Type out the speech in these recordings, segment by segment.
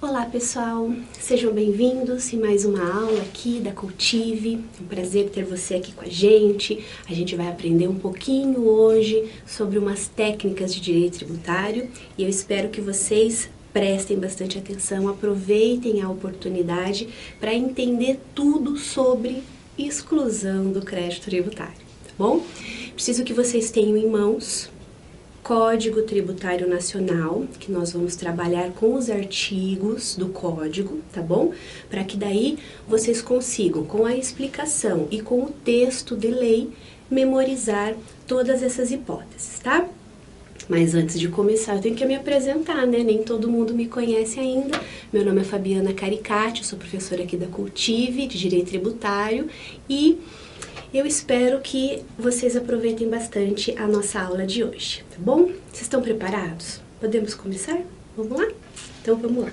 Olá pessoal, sejam bem-vindos em mais uma aula aqui da Cultive. É um prazer ter você aqui com a gente vai aprender um pouquinho hoje sobre umas técnicas de direito tributário e eu espero que vocês prestem bastante atenção, aproveitem a oportunidade para entender tudo sobre exclusão do crédito tributário, tá bom? Preciso que vocês tenham em mãos Código Tributário Nacional, que nós vamos trabalhar com os artigos do código, tá bom? Para que daí vocês consigam, com a explicação e com o texto de lei, memorizar todas essas hipóteses, tá? Mas antes de começar, eu tenho que me apresentar, né? Nem todo mundo me conhece ainda. Meu nome é Fabiana Caricati, sou professora aqui da Cultive, de Direito Tributário, e eu espero que vocês aproveitem bastante a nossa aula de hoje, tá bom? Vocês estão preparados? Podemos começar? Vamos lá? Então vamos lá.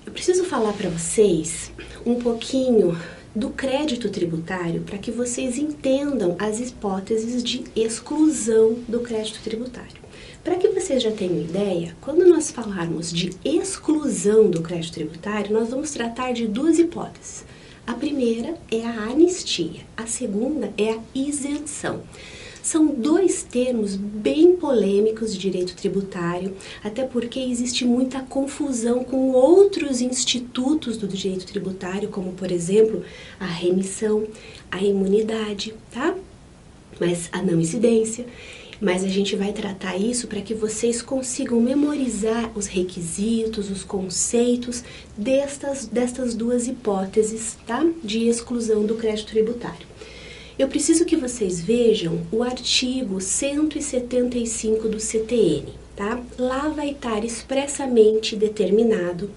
Eu preciso falar para vocês um pouquinho do crédito tributário para que vocês entendam as hipóteses de exclusão do crédito tributário. Para que vocês já tenham ideia, quando nós falarmos de exclusão do crédito tributário, nós vamos tratar de duas hipóteses. A primeira é a anistia, a segunda é a isenção. São dois termos bem polêmicos de direito tributário, até porque existe muita confusão com outros institutos do direito tributário, como por exemplo a remissão, a imunidade, tá? Mas a não incidência. Mas a gente vai tratar isso para que vocês consigam memorizar os requisitos, os conceitos destas duas hipóteses, tá? De exclusão do crédito tributário. Eu preciso que vocês vejam o artigo 175 do CTN, tá? Lá vai estar expressamente determinado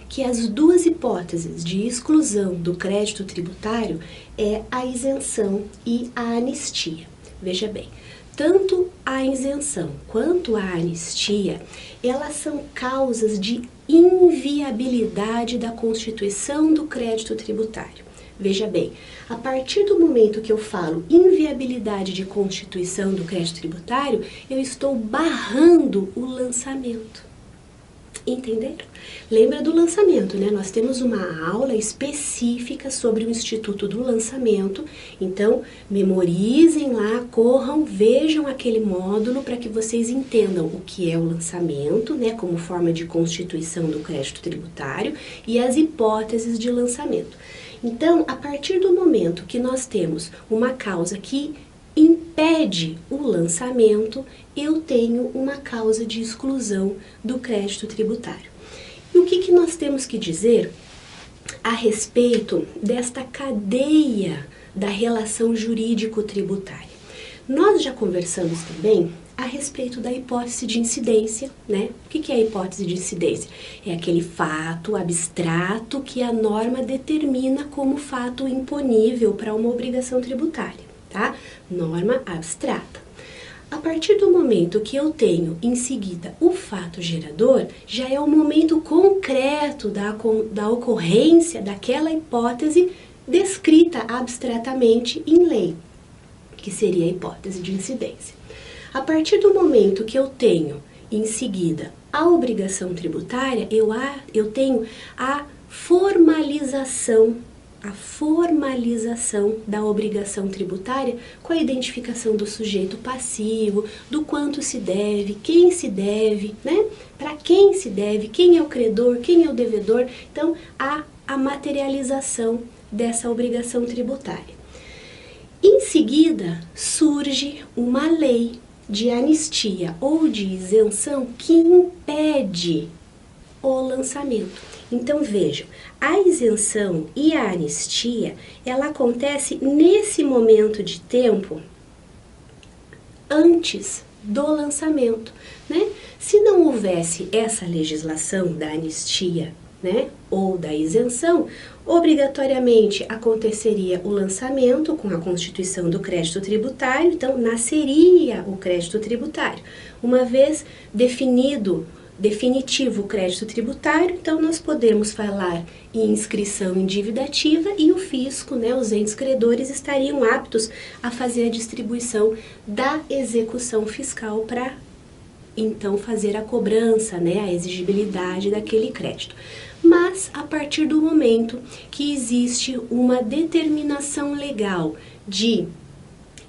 que as duas hipóteses de exclusão do crédito tributário é a isenção e a anistia. Veja bem, tanto a isenção quanto a anistia, elas são causas de inviabilidade da constituição do crédito tributário. Veja bem, a partir do momento que eu falo inviabilidade de constituição do crédito tributário, eu estou barrando o lançamento. Entenderam? Lembra do lançamento, né? Nós temos uma aula específica sobre o Instituto do Lançamento, então memorizem lá, corram, vejam aquele módulo para que vocês entendam o que é o lançamento, né? Como forma de constituição do crédito tributário e as hipóteses de lançamento. Então, a partir do momento que nós temos uma causa que impede o lançamento, eu tenho uma causa de exclusão do crédito tributário. E o que nós temos que dizer a respeito desta cadeia da relação jurídico-tributária? Nós já conversamos também a respeito da hipótese de incidência, né? O que é a hipótese de incidência? É aquele fato abstrato que a norma determina como fato imponível para uma obrigação tributária, tá? Norma abstrata. A partir do momento que eu tenho em seguida o fato gerador, já é o momento concreto da ocorrência daquela hipótese descrita abstratamente em lei, que seria a hipótese de incidência. A partir do momento que eu tenho em seguida a obrigação tributária, eu tenho a formalização da obrigação tributária com a identificação do sujeito passivo, do quanto se deve, quem se deve, né? Para quem se deve, quem é o credor, quem é o devedor. Então, há a materialização dessa obrigação tributária. Em seguida, surge uma lei de anistia ou de isenção que impede o lançamento. Então vejam, a isenção e a anistia, ela acontece nesse momento de tempo antes do lançamento, né? Se não houvesse essa legislação da anistia, né, ou da isenção, obrigatoriamente aconteceria o lançamento com a constituição do crédito tributário, então nasceria o crédito tributário. Uma vez definitivo o crédito tributário, então nós podemos falar em inscrição em dívida ativa e o fisco, né, os entes credores estariam aptos a fazer a distribuição da execução fiscal para então fazer a cobrança, né, a exigibilidade daquele crédito. Mas a partir do momento que existe uma determinação legal de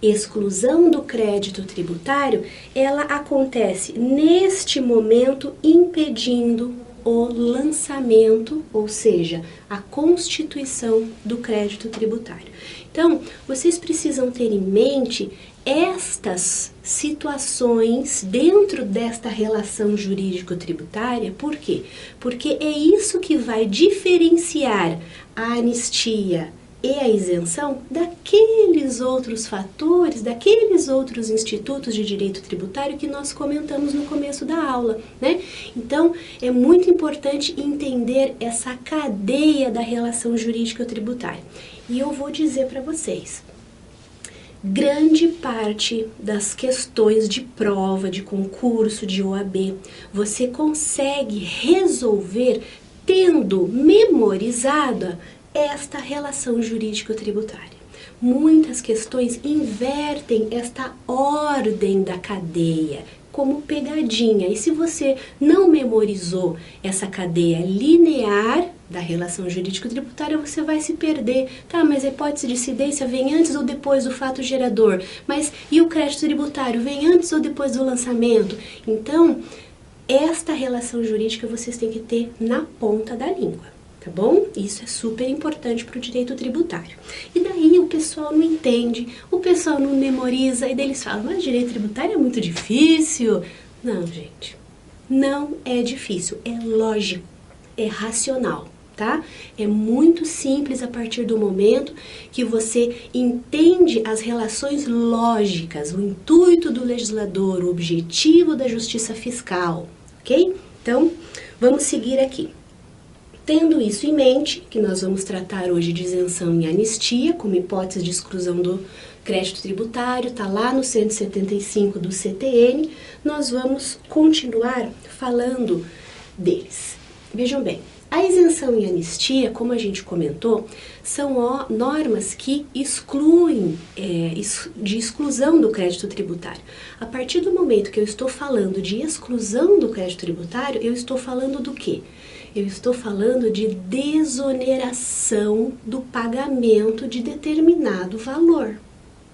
exclusão do crédito tributário, ela acontece neste momento impedindo o lançamento, ou seja, a constituição do crédito tributário. Então, vocês precisam ter em mente estas situações dentro desta relação jurídico-tributária. Por quê? Porque é isso que vai diferenciar a anistia e a isenção daqueles outros fatores, daqueles outros institutos de direito tributário que nós comentamos no começo da aula, né? Então, é muito importante entender essa cadeia da relação jurídico-tributária. E eu vou dizer para vocês, grande parte das questões de prova, de concurso, de OAB, você consegue resolver tendo memorizada esta relação jurídico-tributária. Muitas questões invertem esta ordem da cadeia como pegadinha. E se você não memorizou essa cadeia linear da relação jurídico-tributária, você vai se perder. Tá, mas a hipótese de incidência vem antes ou depois do fato gerador? Mas e o crédito tributário vem antes ou depois do lançamento? Então, esta relação jurídica vocês têm que ter na ponta da língua. Tá bom? Isso é super importante para o direito tributário. E daí o pessoal não entende, o pessoal não memoriza, e daí eles falam, mas direito tributário é muito difícil. Não, gente, não é difícil, é lógico, é racional, tá? É muito simples a partir do momento que você entende as relações lógicas, o intuito do legislador, o objetivo da justiça fiscal, ok? Então, vamos seguir aqui. Tendo isso em mente, que nós vamos tratar hoje de isenção e anistia, como hipótese de exclusão do crédito tributário, está lá no 175 do CTN, nós vamos continuar falando deles. Vejam bem, a isenção e anistia, como a gente comentou, são normas que excluem, de exclusão do crédito tributário. A partir do momento que eu estou falando de exclusão do crédito tributário, eu estou falando do quê? Eu estou falando de desoneração do pagamento de determinado valor,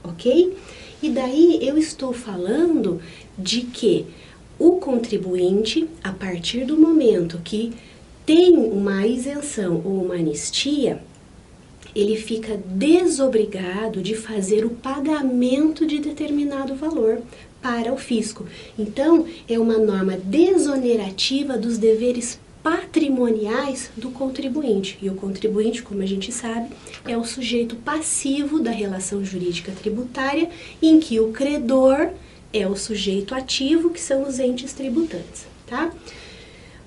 ok? E daí eu estou falando de que o contribuinte, a partir do momento que tem uma isenção ou uma anistia, ele fica desobrigado de fazer o pagamento de determinado valor para o fisco. Então, é uma norma desonerativa dos deveres patrimoniais do contribuinte. E o contribuinte, como a gente sabe, é o sujeito passivo da relação jurídica tributária, em que o credor é o sujeito ativo, que são os entes tributantes, tá?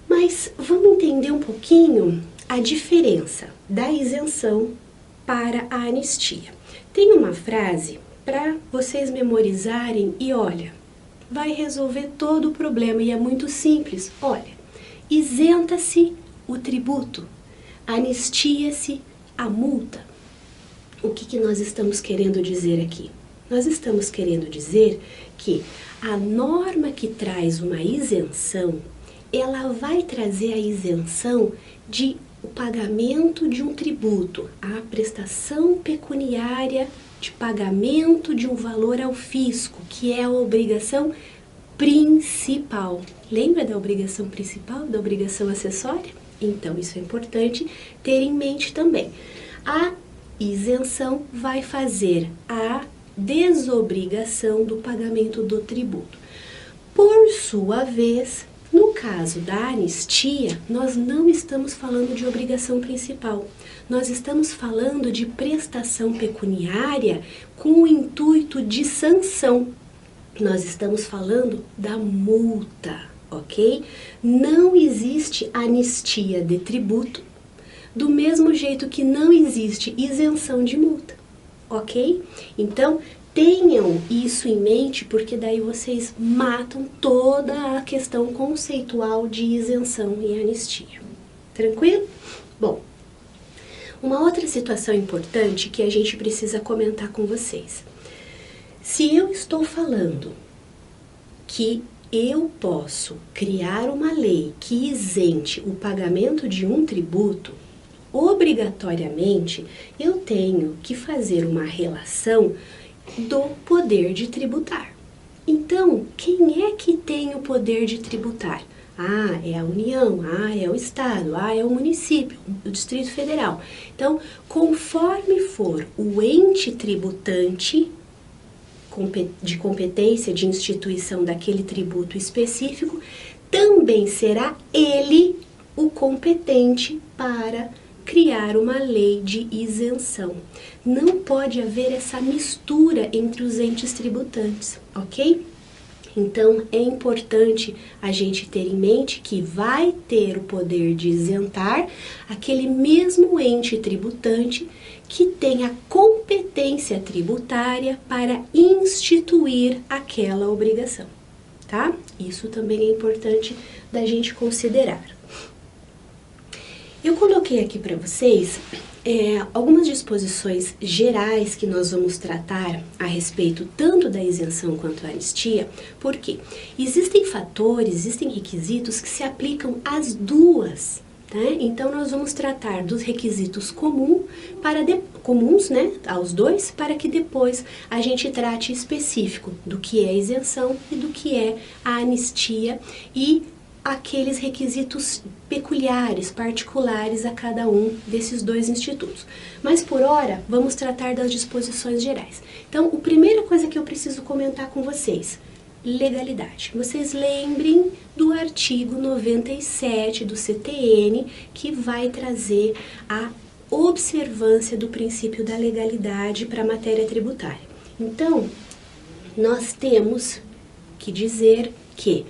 Mas vamos entender um pouquinho a diferença da isenção para a anistia. Tem uma frase para vocês memorizarem e olha, vai resolver todo o problema e é muito simples. Olha, isenta-se o tributo, anistia-se a multa. O que nós estamos querendo dizer aqui? Nós estamos querendo dizer que a norma que traz uma isenção, ela vai trazer a isenção de o pagamento de um tributo, a prestação pecuniária de pagamento de um valor ao fisco, que é a obrigação principal. Lembra da obrigação principal, da obrigação acessória? Então, isso é importante ter em mente também. A isenção vai fazer a desobrigação do pagamento do tributo. Por sua vez, no caso da anistia, nós não estamos falando de obrigação principal. Nós estamos falando de prestação pecuniária com o intuito de sanção. Nós estamos falando da multa, ok? Não existe anistia de tributo, do mesmo jeito que não existe isenção de multa, ok? Então, tenham isso em mente, porque daí vocês matam toda a questão conceitual de isenção e anistia. Tranquilo? Bom, uma outra situação importante que a gente precisa comentar com vocês. Se eu estou falando que eu posso criar uma lei que isente o pagamento de um tributo, obrigatoriamente eu tenho que fazer uma relação do poder de tributar. Então, quem é que tem o poder de tributar? Ah, é a União, ah, é o Estado, ah, é o município, o Distrito Federal. Então, conforme for o ente tributante de competência de instituição daquele tributo específico, também será ele o competente para criar uma lei de isenção. Não pode haver essa mistura entre os entes tributantes, ok? Então, é importante a gente ter em mente que vai ter o poder de isentar aquele mesmo ente tributante que tem a competência tributária para instituir aquela obrigação, tá? Isso também é importante da gente considerar. Eu coloquei aqui para vocês algumas disposições gerais que nós vamos tratar a respeito tanto da isenção quanto da anistia, porque existem fatores, existem requisitos que se aplicam às duas, né? Então nós vamos tratar dos requisitos comuns, né, aos dois, para que depois a gente trate específico do que é isenção e do que é a anistia e aqueles requisitos peculiares, particulares a cada um desses dois institutos. Mas por hora, vamos tratar das disposições gerais. Então, a primeira coisa que eu preciso comentar com vocês, legalidade. Vocês lembrem do artigo 97 do CTN, que vai trazer a observância do princípio da legalidade para a matéria tributária. Então, nós temos que dizer que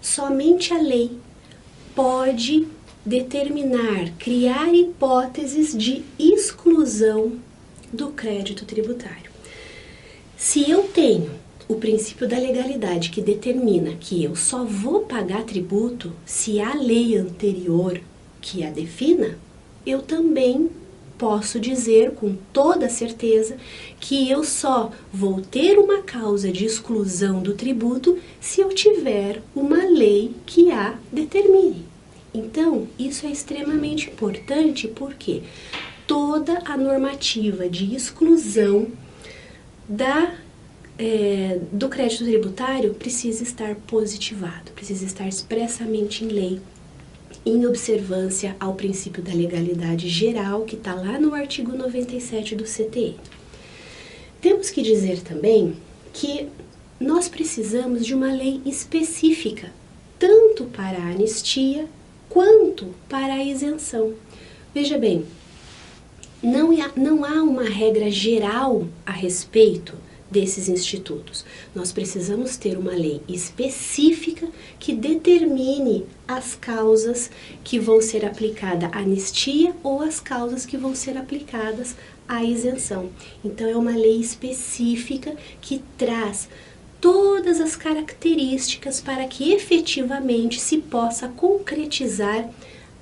somente a lei pode determinar, criar hipóteses de exclusão do crédito tributário. Se eu tenho o princípio da legalidade que determina que eu só vou pagar tributo se a lei anterior que a defina, eu também posso dizer com toda certeza que eu só vou ter uma causa de exclusão do tributo se eu tiver uma lei que a determine. Então, isso é extremamente importante porque toda a normativa de exclusão do crédito tributário precisa estar positivado, precisa estar expressamente em lei, em observância ao princípio da legalidade geral, que está lá no artigo 97 do CTN. Temos que dizer também que nós precisamos de uma lei específica, tanto para a anistia quanto para a isenção. Veja bem, não há uma regra geral a respeito desses institutos. Nós precisamos ter uma lei específica que determine as causas que vão ser aplicadas à anistia ou as causas que vão ser aplicadas à isenção. Então, é uma lei específica que traz todas as características para que efetivamente se possa concretizar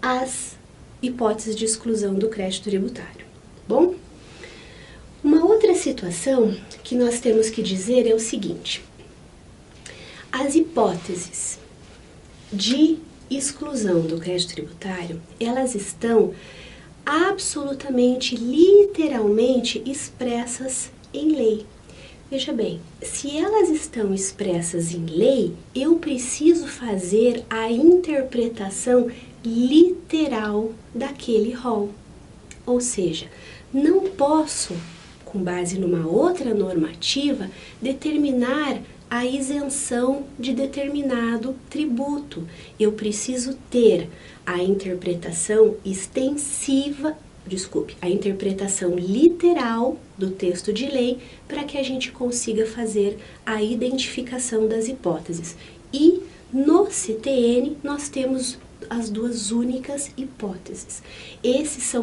as hipóteses de exclusão do crédito tributário. Bom? Uma outra situação que nós temos que dizer é o seguinte: as hipóteses de exclusão do crédito tributário, elas estão absolutamente, literalmente expressas em lei. Veja bem, se elas estão expressas em lei, eu preciso fazer a interpretação literal daquele rol. Ou seja, não posso, com base numa outra normativa, determinar a isenção de determinado tributo. Eu preciso ter a interpretação a interpretação literal do texto de lei para que a gente consiga fazer a identificação das hipóteses. E no CTN nós temos as duas únicas hipóteses. Esse é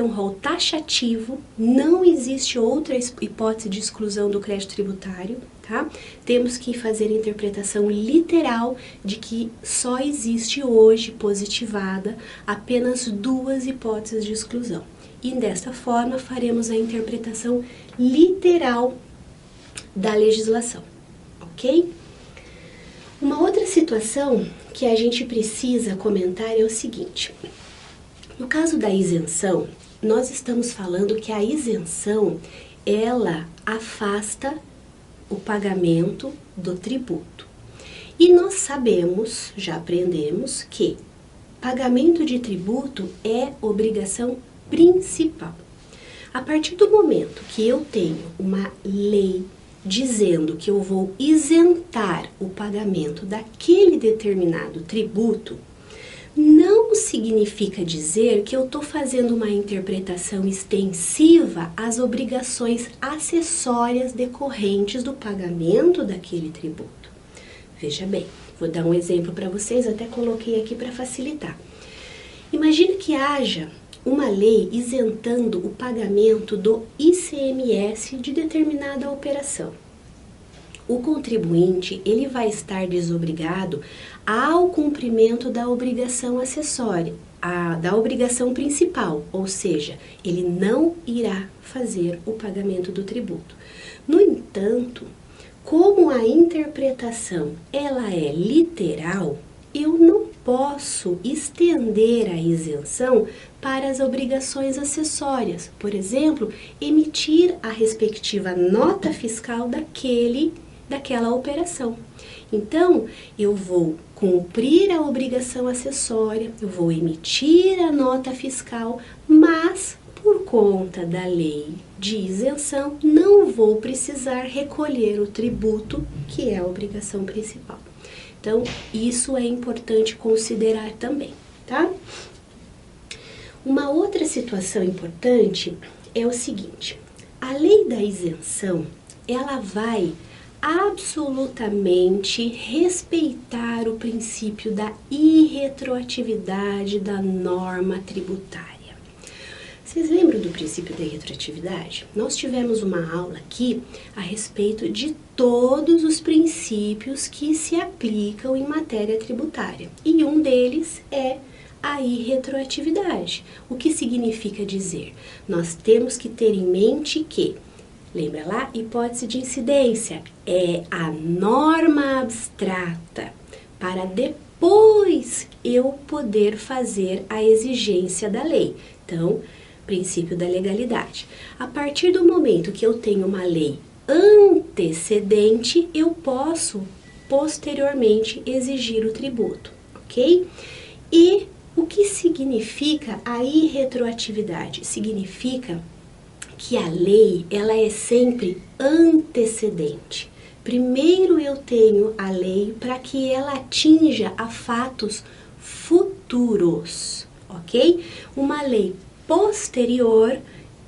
um rol taxativo, não existe outra hipótese de exclusão do crédito tributário, tá? Temos que fazer a interpretação literal de que só existe hoje positivada apenas duas hipóteses de exclusão. E desta forma faremos a interpretação literal da legislação, ok? Uma outra situação que a gente precisa comentar é o seguinte: no caso da isenção, nós estamos falando que a isenção, ela afasta o pagamento do tributo. E nós sabemos, já aprendemos, que pagamento de tributo é obrigação principal. A partir do momento que eu tenho uma lei dizendo que eu vou isentar o pagamento daquele determinado tributo, não significa dizer que eu estou fazendo uma interpretação extensiva às obrigações acessórias decorrentes do pagamento daquele tributo. Veja bem, vou dar um exemplo para vocês, até coloquei aqui para facilitar. Imagine que haja uma lei isentando o pagamento do ICMS de determinada operação. O contribuinte, ele vai estar desobrigado ao cumprimento da obrigação acessória, da obrigação principal, ou seja, ele não irá fazer o pagamento do tributo. No entanto, como a interpretação ela é literal, eu não posso estender a isenção para as obrigações acessórias. Por exemplo, emitir a respectiva nota fiscal daquela operação. Então, eu vou cumprir a obrigação acessória, eu vou emitir a nota fiscal, mas por conta da lei de isenção, não vou precisar recolher o tributo, que é a obrigação principal. Então, isso é importante considerar também, tá? Uma outra situação importante é o seguinte: a lei da isenção, ela vai absolutamente respeitar o princípio da irretroatividade da norma tributária. Vocês lembram do princípio da irretroatividade? Nós tivemos uma aula aqui a respeito de todos os princípios que se aplicam em matéria tributária. E um deles é a irretroatividade. O que significa dizer? Nós temos que ter em mente que, lembra lá, hipótese de incidência é a norma abstrata para depois eu poder fazer a exigência da lei. Então, princípio da legalidade. A partir do momento que eu tenho uma lei antecedente, eu posso posteriormente exigir o tributo, ok? E o que significa a irretroatividade? Significa que a lei, ela é sempre antecedente. Primeiro eu tenho a lei para que ela atinja a fatos futuros, ok? Uma lei posterior,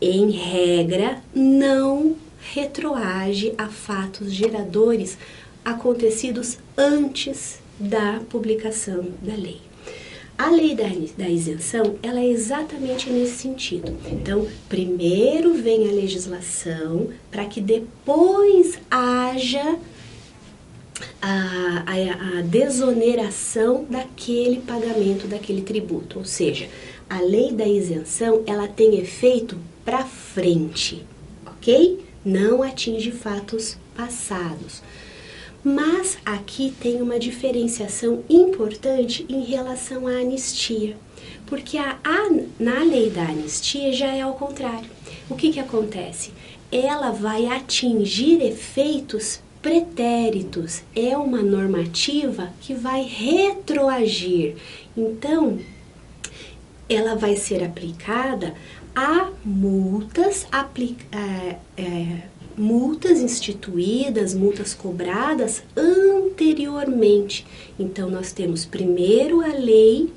em regra, não retroage a fatos geradores acontecidos antes da publicação da lei. A lei da isenção, ela é exatamente nesse sentido. Então, primeiro vem a legislação para que depois haja a desoneração daquele pagamento, daquele tributo. Ou seja, a lei da isenção, ela tem efeito para frente, ok? Não atinge fatos passados. Mas aqui tem uma diferenciação importante em relação à anistia, porque na lei da anistia já é ao contrário. O que acontece? Ela vai atingir efeitos pretéritos, é uma normativa que vai retroagir. Então, ela vai ser aplicada a multas instituídas, multas cobradas anteriormente. Então, nós temos primeiro a lei,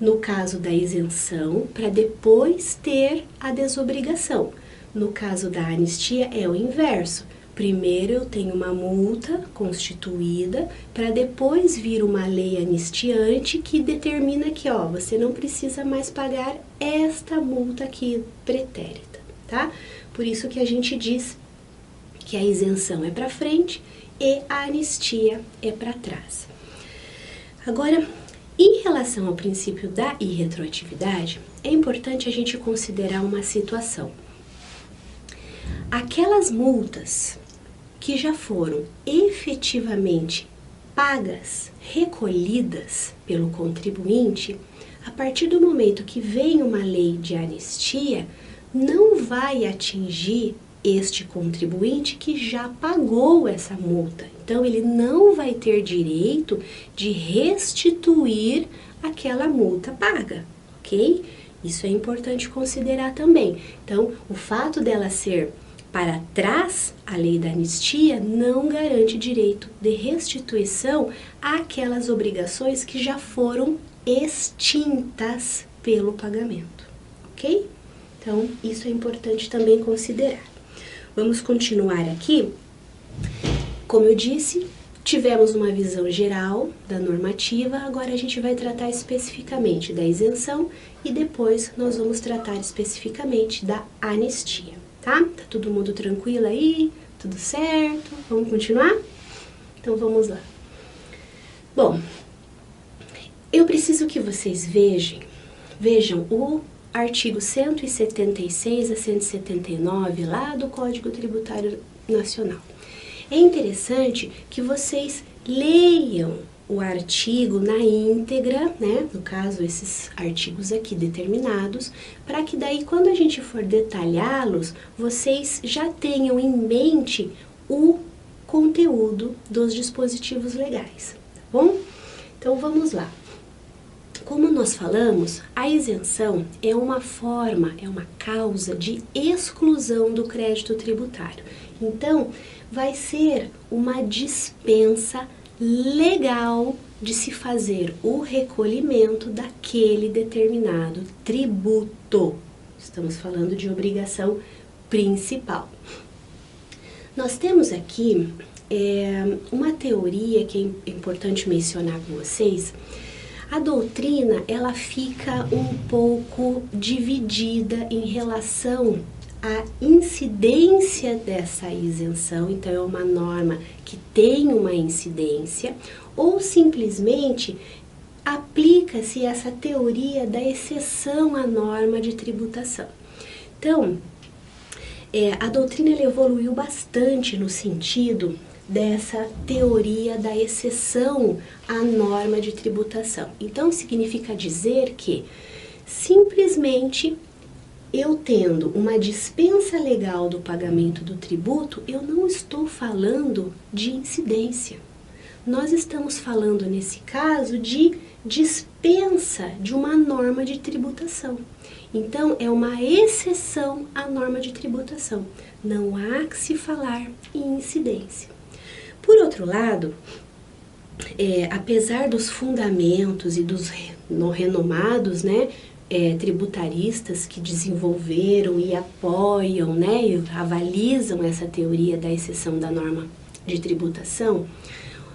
no caso da isenção, para depois ter a desobrigação. No caso da anistia, é o inverso. Primeiro eu tenho uma multa constituída, para depois vir uma lei anistiante que determina que, ó, você não precisa mais pagar esta multa aqui pretérita, tá? Por isso que a gente diz que a isenção é para frente e a anistia é para trás. Agora, em relação ao princípio da irretroatividade, é importante a gente considerar uma situação. Aquelas multas que já foram efetivamente pagas, recolhidas pelo contribuinte, a partir do momento que vem uma lei de anistia, não vai atingir este contribuinte que já pagou essa multa. Então, ele não vai ter direito de restituir aquela multa paga, ok? Isso é importante considerar também. Então, o fato dela ser para trás, a lei da anistia não garante direito de restituição àquelas obrigações que já foram extintas pelo pagamento, ok? Então, isso é importante também considerar. Vamos continuar aqui. Como eu disse, tivemos uma visão geral da normativa, agora a gente vai tratar especificamente da isenção e depois nós vamos tratar especificamente da anistia, tá? Tá todo mundo tranquilo aí? Tudo certo? Vamos continuar? Então vamos lá. Bom, eu preciso que vocês vejam o artigo 176 a 179 lá do Código Tributário Nacional. É interessante que vocês leiam o artigo na íntegra, né? No caso, esses artigos aqui determinados, para que daí, quando a gente for detalhá-los, vocês já tenham em mente o conteúdo dos dispositivos legais, tá bom? Então, vamos lá. Como nós falamos, a isenção é uma forma, é uma causa de exclusão do crédito tributário. Então, vai ser uma dispensa legal de se fazer o recolhimento daquele determinado tributo. Estamos falando de obrigação principal. Nós temos aqui uma teoria que é importante mencionar com vocês. A doutrina, ela fica um pouco dividida em relação à incidência dessa isenção. Então, é uma norma que tem uma incidência, ou simplesmente aplica-se essa teoria da exceção à norma de tributação. Então, a doutrina ela evoluiu bastante no sentido dessa teoria da exceção à norma de tributação. Então, significa dizer que simplesmente eu tendo uma dispensa legal do pagamento do tributo, eu não estou falando de incidência. Nós estamos falando, nesse caso, de dispensa de uma norma de tributação. Então, é uma exceção à norma de tributação. Não há que se falar em incidência. Por outro lado, apesar dos fundamentos e dos renomados, né, tributaristas que desenvolveram e apoiam, né, e avalizam essa teoria da exceção da norma de tributação,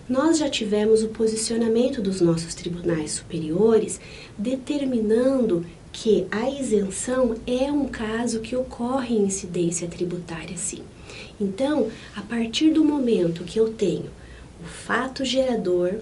nós já tivemos o posicionamento dos nossos tribunais superiores determinando que a isenção é um caso que ocorre em incidência tributária, sim. Então, a partir do momento que eu tenho o fato gerador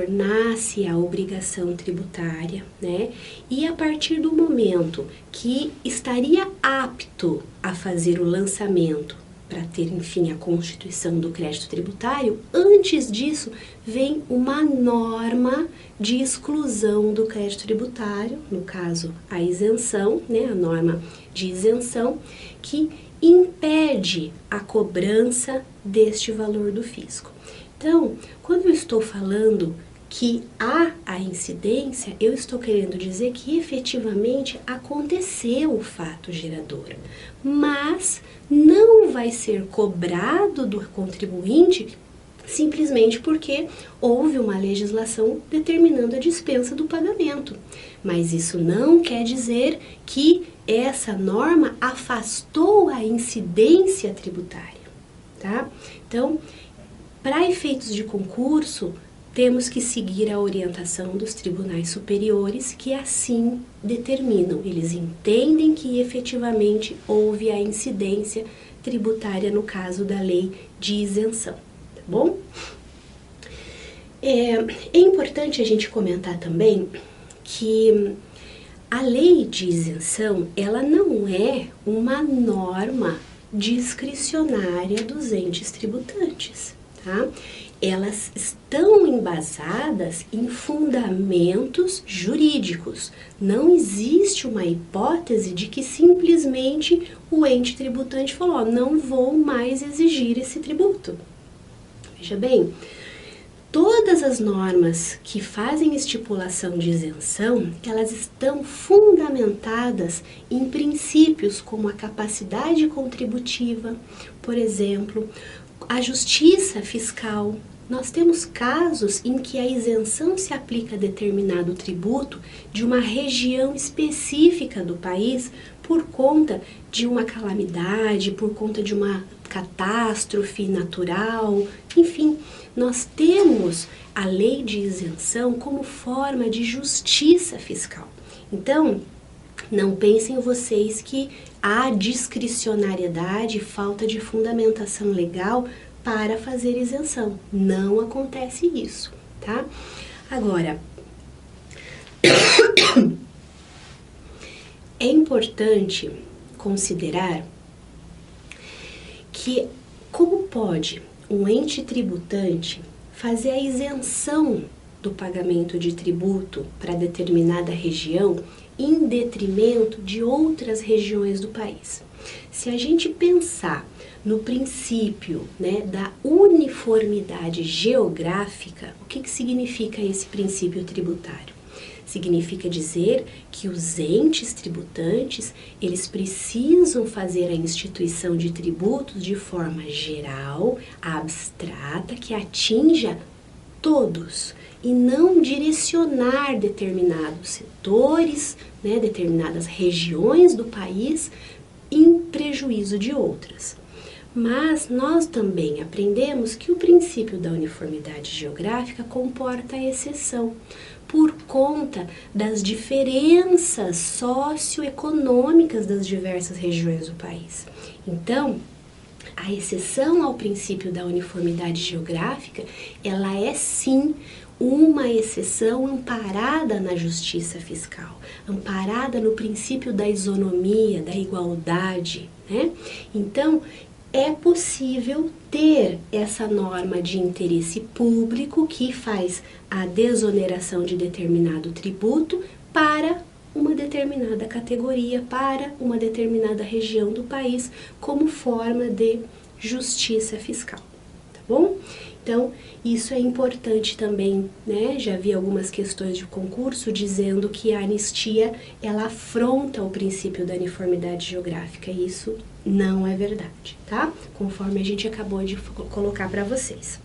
nasce a obrigação tributária, né? E a partir do momento que estaria apto a fazer o lançamento para ter, enfim, a constituição do crédito tributário, antes disso vem uma norma de exclusão do crédito tributário, no caso a isenção, né? A norma de isenção, que impede a cobrança deste valor do fisco. Então, quando eu estou falando que há a incidência, eu estou querendo dizer que efetivamente aconteceu o fato gerador, mas não vai ser cobrado do contribuinte simplesmente porque houve uma legislação determinando a dispensa do pagamento. Mas isso não quer dizer que essa norma afastou a incidência tributária, tá? Então, para efeitos de concurso, temos que seguir a orientação dos tribunais superiores que assim determinam. Eles entendem que efetivamente houve a incidência tributária no caso da lei de isenção, tá bom? É importante a gente comentar também que a lei de isenção, ela não é uma norma discricionária dos entes tributantes, tá? Elas estão embasadas em fundamentos jurídicos. Não existe uma hipótese de que simplesmente o ente tributante falou, ó, não vou mais exigir esse tributo. Veja bem, todas as normas que fazem estipulação de isenção, elas estão fundamentadas em princípios como a capacidade contributiva, por exemplo, a justiça fiscal. Nós temos casos em que a isenção se aplica a determinado tributo de uma região específica do país por conta de uma calamidade, por conta de uma catástrofe natural, enfim, nós temos a lei de isenção como forma de justiça fiscal. Então, não pensem vocês que há discricionariedade, falta de fundamentação legal para fazer isenção. Não acontece isso, tá? Agora, é importante considerar que como pode um ente tributante fazer a isenção do pagamento de tributo para determinada região em detrimento de outras regiões do país. Se a gente pensar no princípio, né, da uniformidade geográfica, o que significa esse princípio tributário? Significa dizer que os entes tributantes, eles precisam fazer a instituição de tributos de forma geral, abstrata, que atinja todos e não direcionar determinados setores, né, determinadas regiões do país em prejuízo de outras. Mas nós também aprendemos que o princípio da uniformidade geográfica comporta a exceção, por conta das diferenças socioeconômicas das diversas regiões do país. Então, a exceção ao princípio da uniformidade geográfica, ela é sim uma exceção amparada na justiça fiscal, amparada no princípio da isonomia, da igualdade, né? Então, é possível ter essa norma de interesse público que faz a desoneração de determinado tributo para uma determinada categoria, para uma determinada região do país, como forma de justiça fiscal, tá bom? Então, isso é importante também, né? Já vi algumas questões de concurso dizendo que a anistia, ela afronta o princípio da uniformidade geográfica, e isso não é verdade, tá? Conforme a gente acabou de colocar para vocês.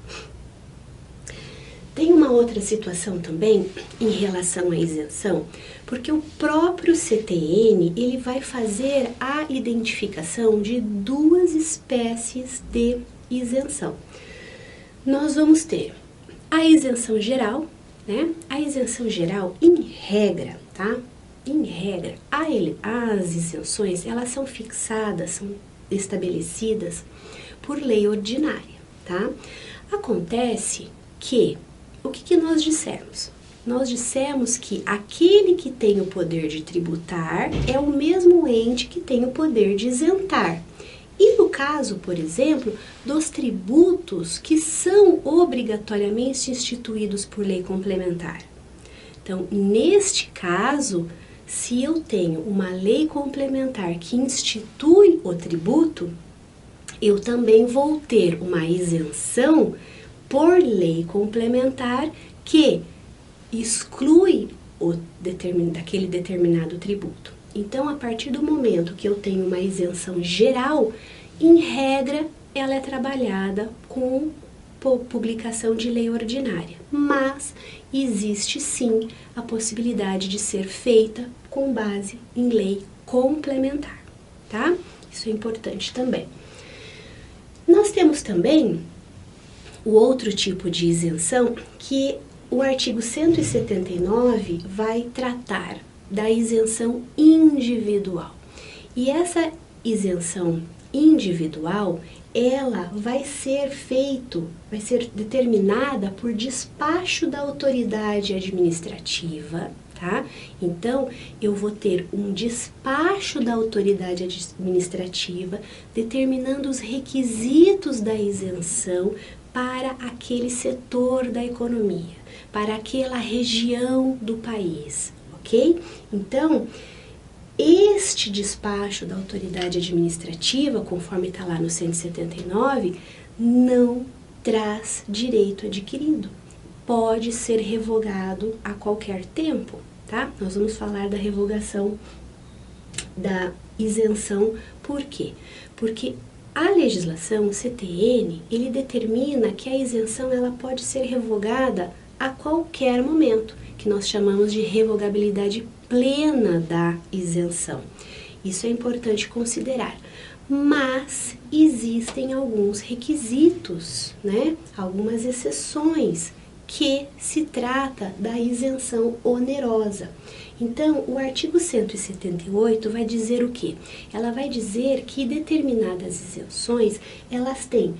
Tem uma outra situação também em relação à isenção, porque o próprio CTN, ele vai fazer a identificação de duas espécies de isenção. Nós vamos ter a isenção geral, né? A isenção geral, em regra, tá? Em regra, as isenções, elas são fixadas, são estabelecidas por lei ordinária, tá? Acontece que, o que nós dissemos? Nós dissemos que aquele que tem o poder de tributar é o mesmo ente que tem o poder de isentar. E no caso, por exemplo, dos tributos que são obrigatoriamente instituídos por lei complementar. Então, neste caso, se eu tenho uma lei complementar que institui o tributo, eu também vou ter uma isenção por lei complementar que exclui daquele determinado tributo. Então, a partir do momento que eu tenho uma isenção geral, em regra, ela é trabalhada com publicação de lei ordinária. Mas existe sim a possibilidade de ser feita com base em lei complementar, tá? Isso é importante também. Nós temos também o outro tipo de isenção que o artigo 179 vai tratar da isenção individual. E essa isenção individual, ela vai ser determinada por despacho da autoridade administrativa, tá? Então, eu vou ter um despacho da autoridade administrativa determinando os requisitos da isenção para aquele setor da economia, para aquela região do país, ok? Então, este despacho da autoridade administrativa, conforme está lá no 179, não traz direito adquirido. Pode ser revogado a qualquer tempo, tá? Nós vamos falar da revogação da isenção. Por quê? Porque a legislação, o CTN, ele determina que a isenção ela pode ser revogada a qualquer momento, que nós chamamos de revogabilidade plena da isenção. Isso é importante considerar. Mas existem alguns requisitos, né? Algumas exceções que se trata da isenção onerosa. Então, o artigo 178 vai dizer o quê? Ela vai dizer que determinadas isenções, elas têm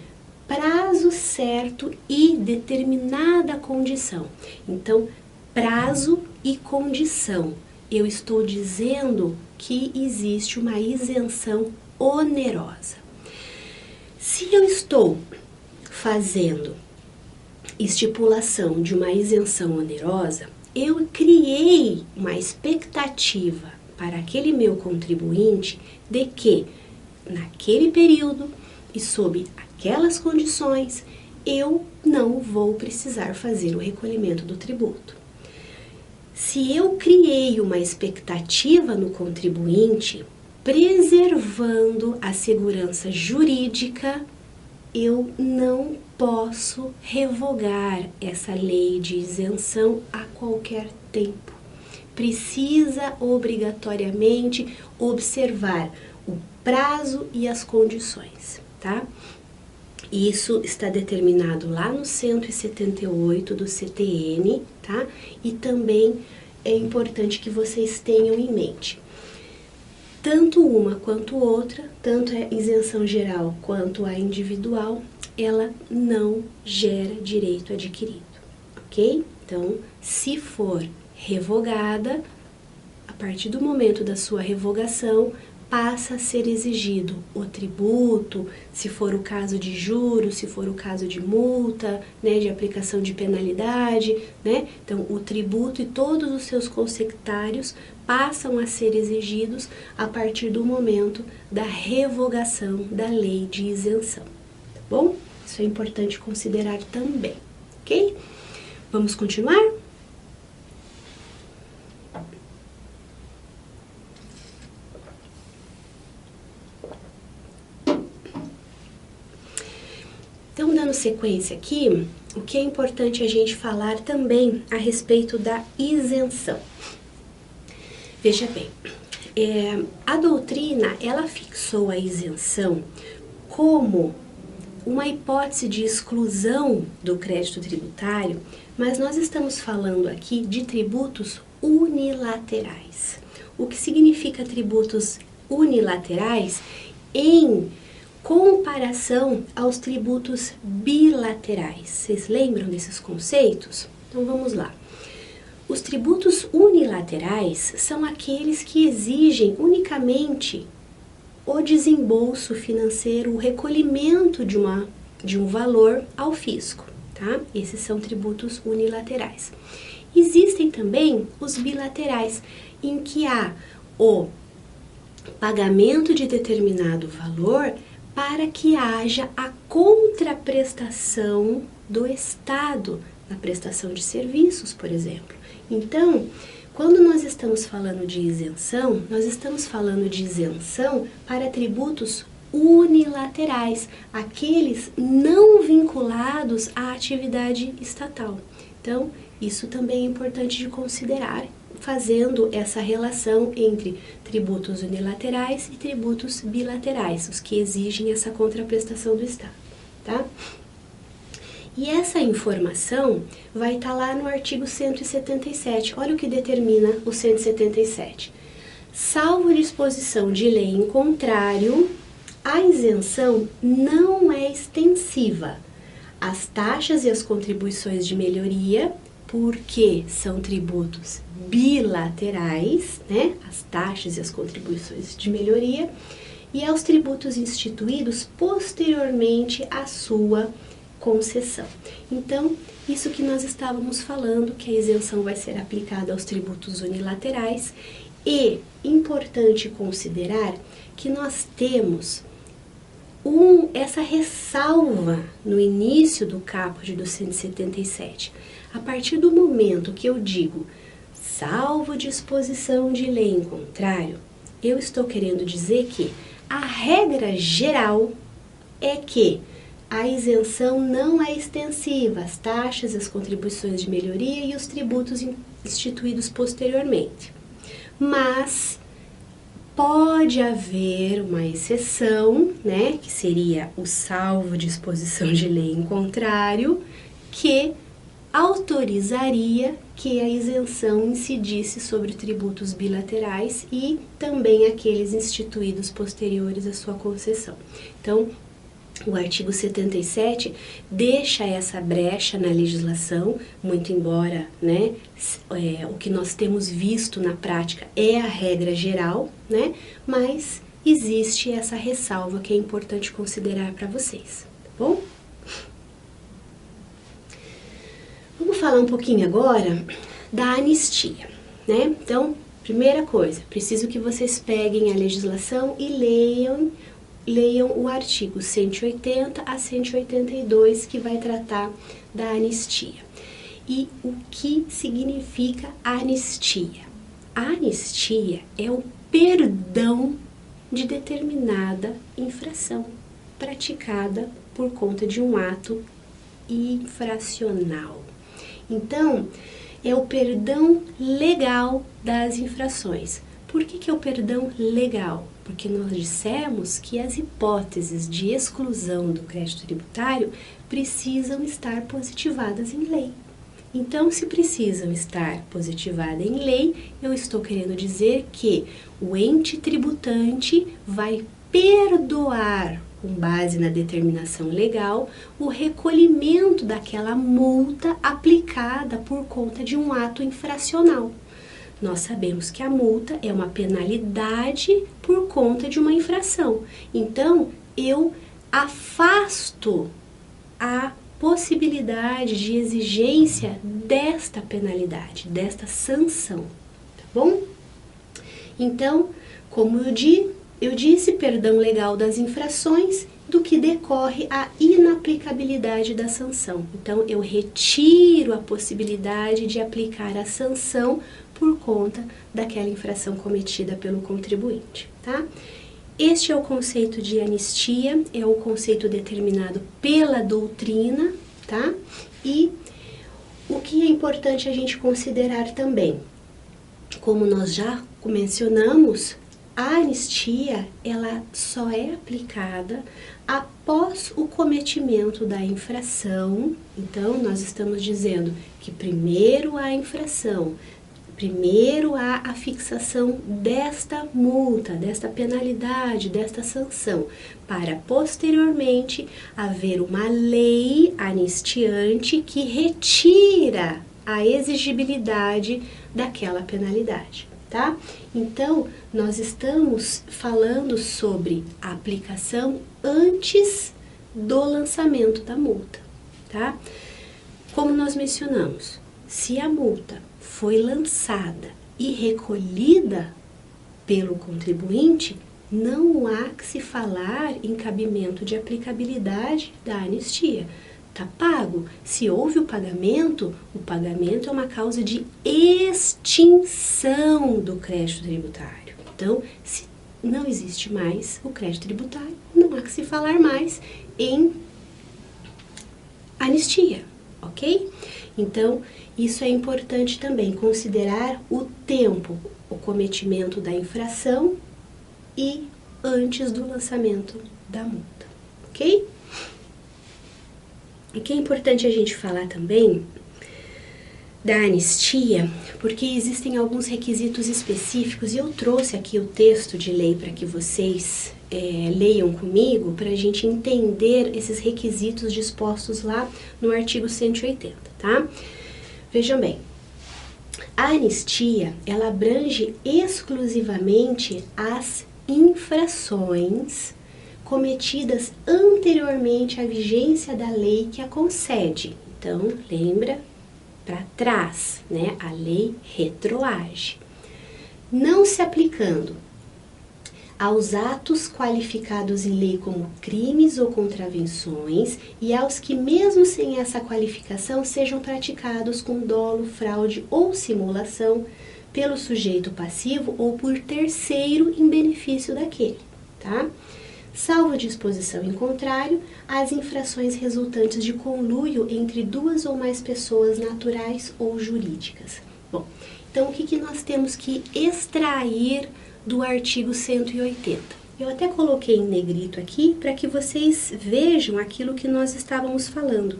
prazo certo e determinada condição. Então, prazo e condição. Eu estou dizendo que existe uma isenção onerosa. Se eu estou fazendo estipulação de uma isenção onerosa, eu criei uma expectativa para aquele meu contribuinte de que, naquele período e sob aquelas condições, eu não vou precisar fazer o recolhimento do tributo. Se eu criei uma expectativa no contribuinte, preservando a segurança jurídica, eu não posso revogar essa lei de isenção a qualquer tempo. Precisa obrigatoriamente observar o prazo e as condições, tá? Isso está determinado lá no 178 do CTN, tá? E também é importante que vocês tenham em mente. Tanto uma quanto outra, tanto a isenção geral quanto a individual, ela não gera direito adquirido, ok? Então, se for revogada, a partir do momento da sua revogação, passa a ser exigido o tributo, se for o caso de juros, se for o caso de multa, né, de aplicação de penalidade, né? Então, o tributo e todos os seus consectários passam a ser exigidos a partir do momento da revogação da lei de isenção, tá bom? Isso é importante considerar também, ok? Vamos continuar? Então, dando sequência aqui, o que é importante a gente falar também a respeito da isenção. Veja bem, a doutrina, ela fixou a isenção como uma hipótese de exclusão do crédito tributário, mas nós estamos falando aqui de tributos unilaterais. O que significa tributos unilaterais em comparação aos tributos bilaterais? Vocês lembram desses conceitos? Então vamos lá. Os tributos unilaterais são aqueles que exigem unicamente o desembolso financeiro, o recolhimento de um valor ao fisco, tá? Esses são tributos unilaterais. Existem também os bilaterais, em que há o pagamento de determinado valor para que haja a contraprestação do Estado na prestação de serviços, por exemplo. Então, quando nós estamos falando de isenção, nós estamos falando de isenção para tributos unilaterais, aqueles não vinculados à atividade estatal. Então, isso também é importante de considerar, fazendo essa relação entre tributos unilaterais e tributos bilaterais, os que exigem essa contraprestação do Estado, tá? E essa informação vai estar lá no artigo 177. Olha o que determina o 177. Salvo disposição de lei em contrário, a isenção não é extensiva às taxas e às contribuições de melhoria, porque são tributos bilaterais, né? As taxas e as contribuições de melhoria, e aos tributos instituídos posteriormente à sua concessão. Então, isso que nós estávamos falando, que a isenção vai ser aplicada aos tributos unilaterais, e importante considerar que nós temos essa ressalva no início do caput do 177. A partir do momento que eu digo, salvo disposição de lei em contrário, eu estou querendo dizer que a regra geral é que a isenção não é extensiva às taxas, às contribuições de melhoria e os tributos instituídos posteriormente. Mas pode haver uma exceção, né, que seria o salvo disposição de lei em contrário, que autorizaria que a isenção incidisse sobre tributos bilaterais e também aqueles instituídos posteriores à sua concessão. Então, o artigo 77 deixa essa brecha na legislação, muito embora, né, o que nós temos visto na prática é a regra geral, né, mas existe essa ressalva que é importante considerar para vocês, tá bom? Vamos falar um pouquinho agora da anistia, né? Então, primeira coisa, preciso que vocês peguem a legislação e leiam o artigo 180 a 182, que vai tratar da anistia. E o que significa anistia? A anistia é o perdão de determinada infração praticada por conta de um ato infracional. Então, é o perdão legal das infrações. Por que é o perdão legal? Porque nós dissemos que as hipóteses de exclusão do crédito tributário precisam estar positivadas em lei. Então, se precisam estar positivadas em lei, eu estou querendo dizer que o ente tributante vai perdoar, com base na determinação legal, o recolhimento daquela multa aplicada por conta de um ato infracional. Nós sabemos que a multa é uma penalidade por conta de uma infração. Então, eu afasto a possibilidade de exigência desta penalidade, desta sanção, tá bom? Então, como eu disse, perdão legal das infrações, do que decorre a inaplicabilidade da sanção. Então, eu retiro a possibilidade de aplicar a sanção por conta daquela infração cometida pelo contribuinte, tá? Este é o conceito de anistia, é o conceito determinado pela doutrina, tá? E o que é importante a gente considerar também, como nós já mencionamos, a anistia, ela só é aplicada após o cometimento da infração. Então, nós estamos dizendo que primeiro há a infração, primeiro há a fixação desta multa, desta penalidade, desta sanção, para posteriormente haver uma lei anistiante que retira a exigibilidade daquela penalidade, tá? Então, nós estamos falando sobre a aplicação antes do lançamento da multa, tá? Como nós mencionamos, se a multa foi lançada e recolhida pelo contribuinte, não há que se falar em cabimento de aplicabilidade da anistia. Está pago. Se houve o pagamento é uma causa de extinção do crédito tributário. Então, se não existe mais o crédito tributário, não há que se falar mais em anistia, ok? Então, isso é importante também, considerar o tempo, o cometimento da infração e antes do lançamento da multa, ok? E que é importante a gente falar também da anistia, porque existem alguns requisitos específicos, e eu trouxe aqui o texto de lei para que vocês leiam comigo, para a gente entender esses requisitos dispostos lá no artigo 180, tá? Vejam bem, a anistia, ela abrange exclusivamente as infrações cometidas anteriormente à vigência da lei que a concede. Então, lembra para trás, né? A lei retroage. Não se aplicando aos atos qualificados em lei como crimes ou contravenções e aos que, mesmo sem essa qualificação, sejam praticados com dolo, fraude ou simulação pelo sujeito passivo ou por terceiro em benefício daquele, tá? Salvo disposição em contrário, as infrações resultantes de conluio entre duas ou mais pessoas naturais ou jurídicas. Bom, então o que nós temos que extrair do artigo 180? Eu até coloquei em negrito aqui para que vocês vejam aquilo que nós estávamos falando.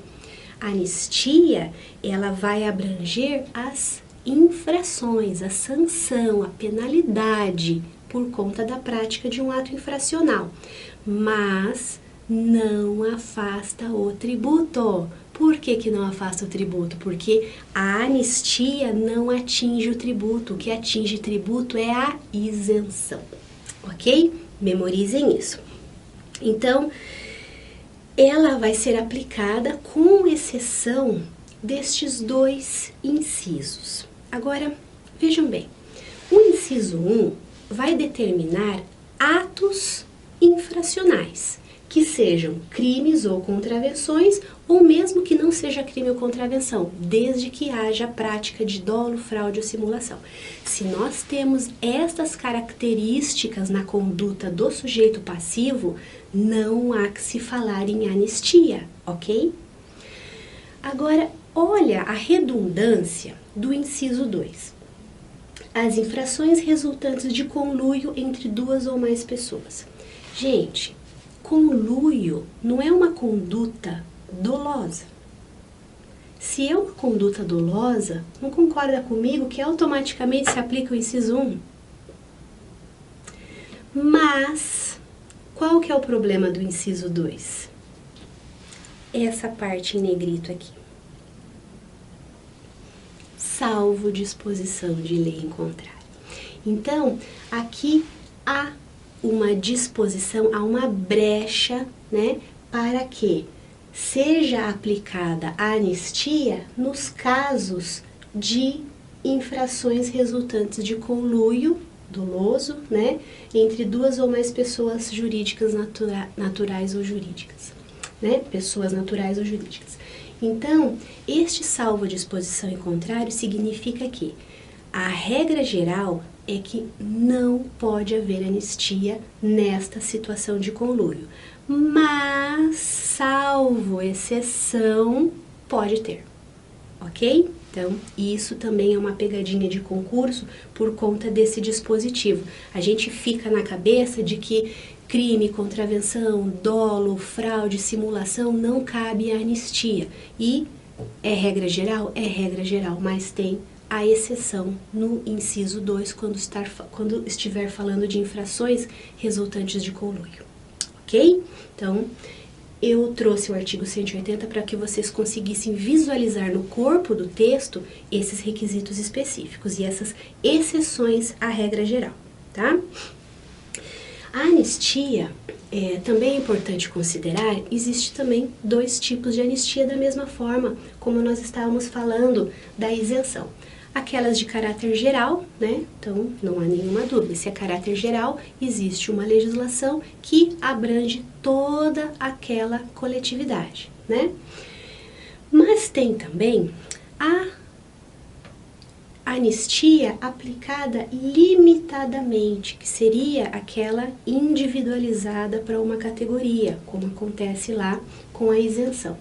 A anistia, ela vai abranger as infrações, a sanção, a penalidade por conta da prática de um ato infracional, mas não afasta o tributo. Por que não afasta o tributo? Porque a anistia não atinge o tributo. O que atinge tributo é a isenção, ok? Memorizem isso. Então, ela vai ser aplicada com exceção destes dois incisos. Agora, vejam bem, o inciso 1 vai determinar atos infracionais, que sejam crimes ou contravenções, ou mesmo que não seja crime ou contravenção, desde que haja prática de dolo, fraude ou simulação. Se nós temos estas características na conduta do sujeito passivo, não há que se falar em anistia, ok? Agora, olha a redundância do inciso 2. As infrações resultantes de conluio entre duas ou mais pessoas. Gente, conluio não é uma conduta dolosa. Se é uma conduta dolosa, não concorda comigo que automaticamente se aplica o inciso 1? Mas, qual que é o problema do inciso 2? Essa parte em negrito aqui. Salvo disposição de lei em contrário. Então, aqui há uma disposição, há uma brecha, né, para que seja aplicada a anistia nos casos de infrações resultantes de conluio doloso, né, entre duas ou mais pessoas jurídicas naturais ou jurídicas, né, pessoas naturais ou jurídicas. Então, este salvo disposição em contrário significa que a regra geral é que não pode haver anistia nesta situação de conluio, mas, salvo exceção, pode ter, ok? Então, isso também é uma pegadinha de concurso por conta desse dispositivo. A gente fica na cabeça de que crime, contravenção, dolo, fraude, simulação não cabe a anistia. E é regra geral? É regra geral, mas tem a exceção no inciso 2 quando estiver falando de infrações resultantes de conluio, ok? Então, eu trouxe o artigo 180 para que vocês conseguissem visualizar no corpo do texto esses requisitos específicos e essas exceções à regra geral, tá? A anistia, também é importante considerar, existe também dois tipos de anistia da mesma forma, como nós estávamos falando da isenção. Aquelas de caráter geral, né? Então, não há nenhuma dúvida. Se é caráter geral, existe uma legislação que abrange toda aquela coletividade, né? Mas tem também a anistia aplicada limitadamente, que seria aquela individualizada para uma categoria, como acontece lá com a isenção.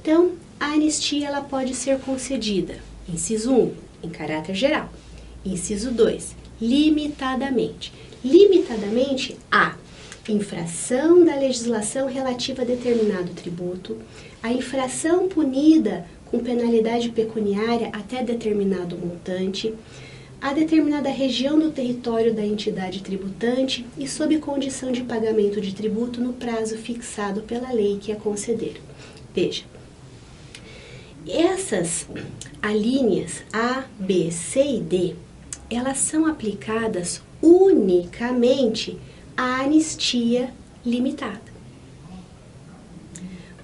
Então, a anistia ela pode ser concedida, inciso 1, em caráter geral. Inciso 2, limitadamente. Limitadamente a infração da legislação relativa a determinado tributo, a infração punida com penalidade pecuniária até determinado montante, a determinada região do território da entidade tributante e sob condição de pagamento de tributo no prazo fixado pela lei que a conceder. Veja, essas alíneas A, B, C e D, elas são aplicadas unicamente à anistia limitada.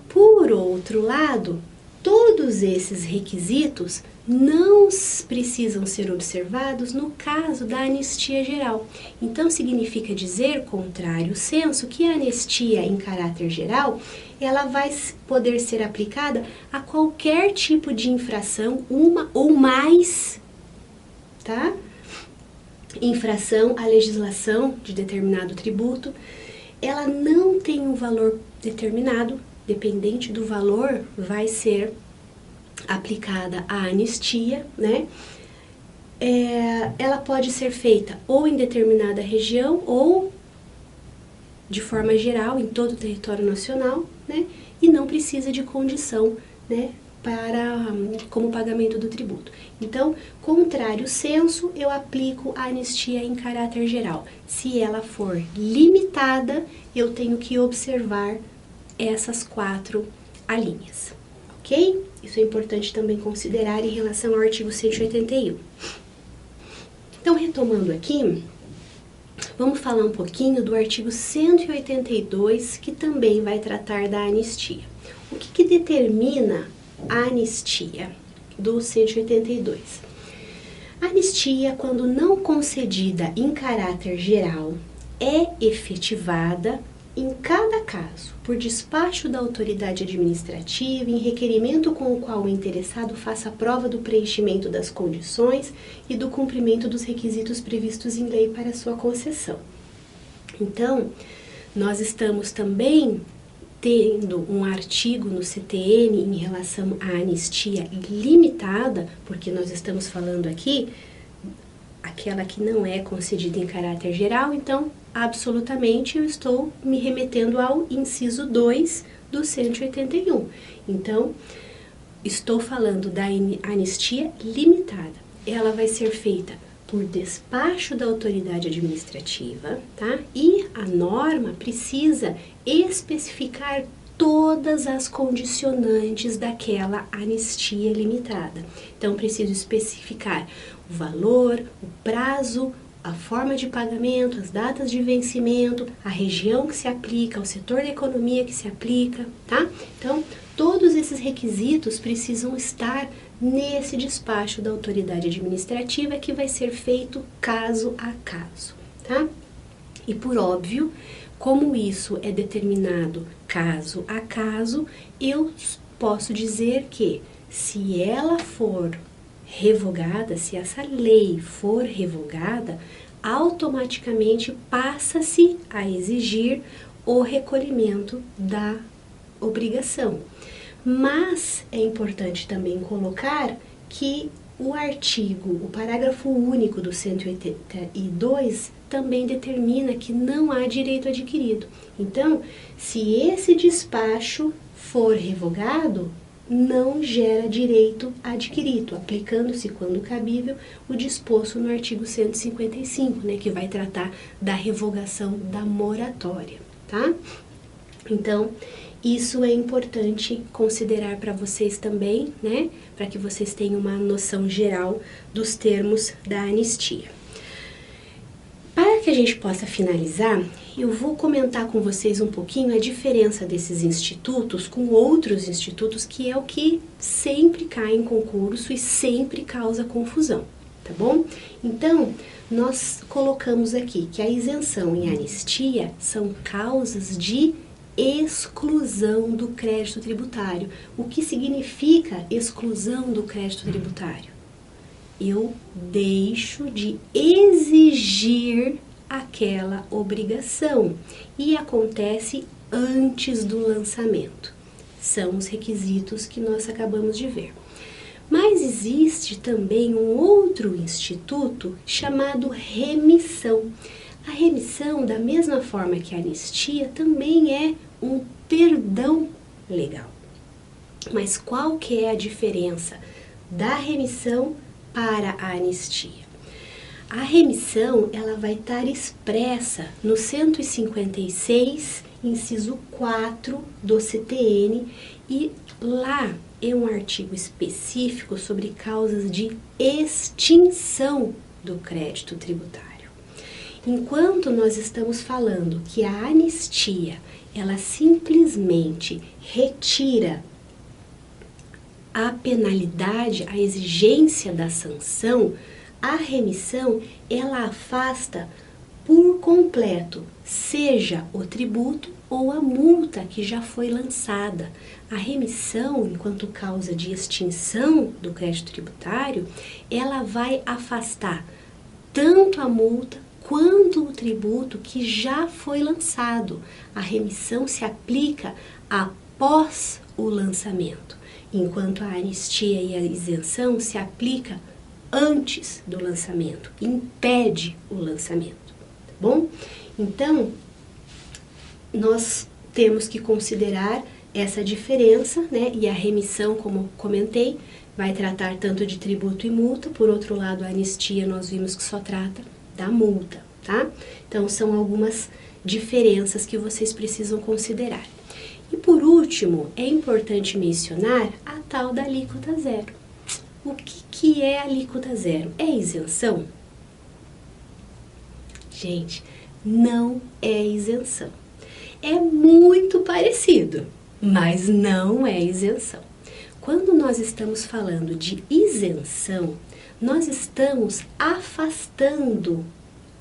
Por outro lado, todos esses requisitos não precisam ser observados no caso da anistia geral. Então, significa dizer, contrário senso, que a anistia em caráter geral, ela vai poder ser aplicada a qualquer tipo de infração, uma ou mais, tá? Infração à legislação de determinado tributo. Ela não tem um valor determinado, dependente do valor, vai ser aplicada a anistia, né? Ela pode ser feita ou em determinada região ou de forma geral em todo o território nacional, né? E não precisa de condição, né, como pagamento do tributo. Então, contrário senso, eu aplico a anistia em caráter geral. Se ela for limitada, eu tenho que observar essas 4 alíneas, ok? Isso é importante também considerar em relação ao artigo 181. Então, retomando aqui, vamos falar um pouquinho do artigo 182, que também vai tratar da anistia. O que determina a anistia do 182? A anistia, quando não concedida em caráter geral, é efetivada em cada caso, por despacho da autoridade administrativa, em requerimento com o qual o interessado faça prova do preenchimento das condições e do cumprimento dos requisitos previstos em lei para sua concessão. Então, nós estamos também tendo um artigo no CTN em relação à anistia limitada, porque nós estamos falando aqui aquela que não é concedida em caráter geral, então, absolutamente, eu estou me remetendo ao inciso 2 do 181. Então, estou falando da anistia limitada. Ela vai ser feita por despacho da autoridade administrativa, tá? E a norma precisa especificar todas as condicionantes daquela anistia limitada. Então, preciso especificar o valor, o prazo, a forma de pagamento, as datas de vencimento, a região que se aplica, o setor da economia que se aplica, tá? Então, todos esses requisitos precisam estar nesse despacho da autoridade administrativa, que vai ser feito caso a caso, tá? E por óbvio, como isso é determinado caso a caso, eu posso dizer que, se ela for revogada, se essa lei for revogada, automaticamente passa-se a exigir o recolhimento da obrigação. Mas é importante também colocar que o parágrafo único do 182 também determina que não há direito adquirido. Então, se esse despacho for revogado, não gera direito adquirido, aplicando-se, quando cabível, o disposto no artigo 155, né, que vai tratar da revogação da moratória, tá? Então, isso é importante considerar para vocês também, né, para que vocês tenham uma noção geral dos termos da anistia. Para que a gente possa finalizar, eu vou comentar com vocês um pouquinho a diferença desses institutos com outros institutos, que é o que sempre cai em concurso e sempre causa confusão, tá bom? Então, nós colocamos aqui que a isenção e a anistia são causas de exclusão do crédito tributário. O que significa exclusão do crédito tributário? Eu deixo de exigir aquela obrigação e acontece antes do lançamento. São os requisitos que nós acabamos de ver. Mas existe também um outro instituto chamado remissão. A remissão, da mesma forma que a anistia, também é um perdão legal. Mas qual que é a diferença da remissão para a anistia? A remissão, ela vai estar expressa no 156, inciso 4 do CTN, e lá é um artigo específico sobre causas de extinção do crédito tributário. Enquanto nós estamos falando que a anistia, ela simplesmente retira a penalidade, a exigência da sanção, a remissão, ela afasta por completo, seja o tributo ou a multa que já foi lançada. A remissão, enquanto causa de extinção do crédito tributário, ela vai afastar tanto a multa quanto o tributo que já foi lançado. A remissão se aplica após o lançamento, enquanto a anistia e a isenção se aplica antes do lançamento, impede o lançamento, tá bom? Então, nós temos que considerar essa diferença, né? E a remissão, como comentei, vai tratar tanto de tributo e multa. Por outro lado, a anistia nós vimos que só trata da multa, tá? Então, são algumas diferenças que vocês precisam considerar. E por último, é importante mencionar a tal da alíquota zero. O que é alíquota zero? É isenção? Gente, não é isenção. É muito parecido, mas não é isenção. Quando nós estamos falando de isenção, nós estamos afastando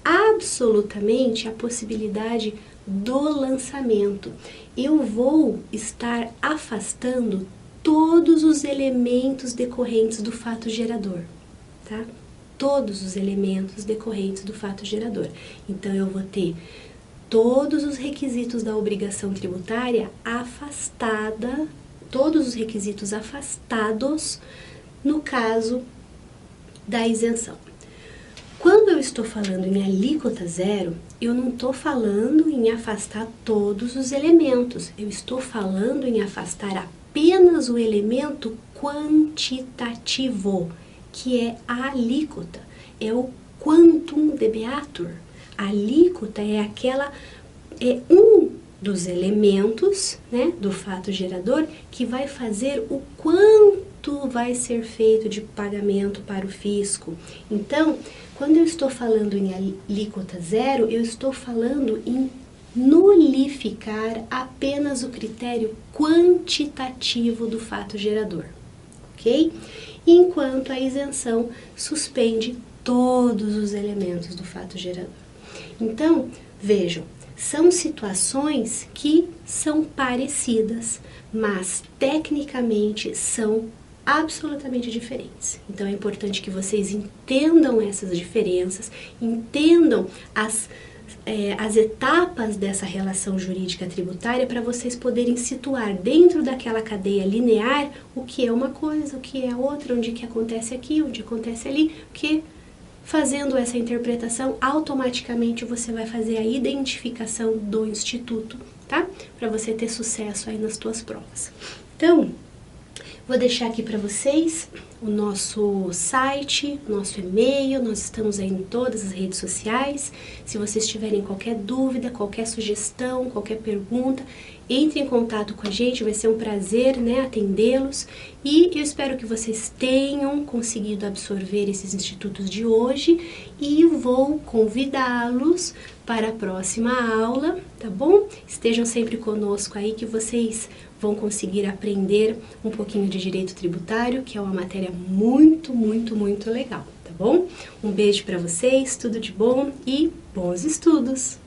absolutamente a possibilidade do lançamento. Eu vou estar afastando todos os elementos decorrentes do fato gerador, tá? Todos os elementos decorrentes do fato gerador. Então, eu vou ter todos os requisitos da obrigação tributária afastada, todos os requisitos afastados no caso da isenção. Quando eu estou falando em alíquota zero, eu não estou falando em afastar todos os elementos, eu estou falando em afastar apenas o elemento quantitativo, que é a alíquota, é o quantum debeatur. A alíquota é um dos elementos, né, do fato gerador que vai fazer o quanto vai ser feito de pagamento para o fisco. Então, quando eu estou falando em alíquota zero, eu estou falando em nulificar apenas o critério quantitativo do fato gerador, ok? Enquanto a isenção suspende todos os elementos do fato gerador. Então, vejam, são situações que são parecidas, mas tecnicamente são absolutamente diferentes. Então, é importante que vocês entendam essas diferenças, entendam as etapas dessa relação jurídica tributária para vocês poderem situar dentro daquela cadeia linear o que é uma coisa, o que é outra, onde que acontece aqui, onde acontece ali, porque fazendo essa interpretação, automaticamente você vai fazer a identificação do instituto, tá? Para você ter sucesso aí nas tuas provas. Então, vou deixar aqui para vocês o nosso site, nosso e-mail, nós estamos aí em todas as redes sociais. Se vocês tiverem qualquer dúvida, qualquer sugestão, qualquer pergunta, entre em contato com a gente, vai ser um prazer, né, atendê-los. E eu espero que vocês tenham conseguido absorver esses institutos de hoje e vou convidá-los para a próxima aula, tá bom? Estejam sempre conosco aí que vocês vão conseguir aprender um pouquinho de direito tributário, que é uma matéria muito, muito, muito legal, tá bom? Um beijo para vocês, tudo de bom e bons estudos!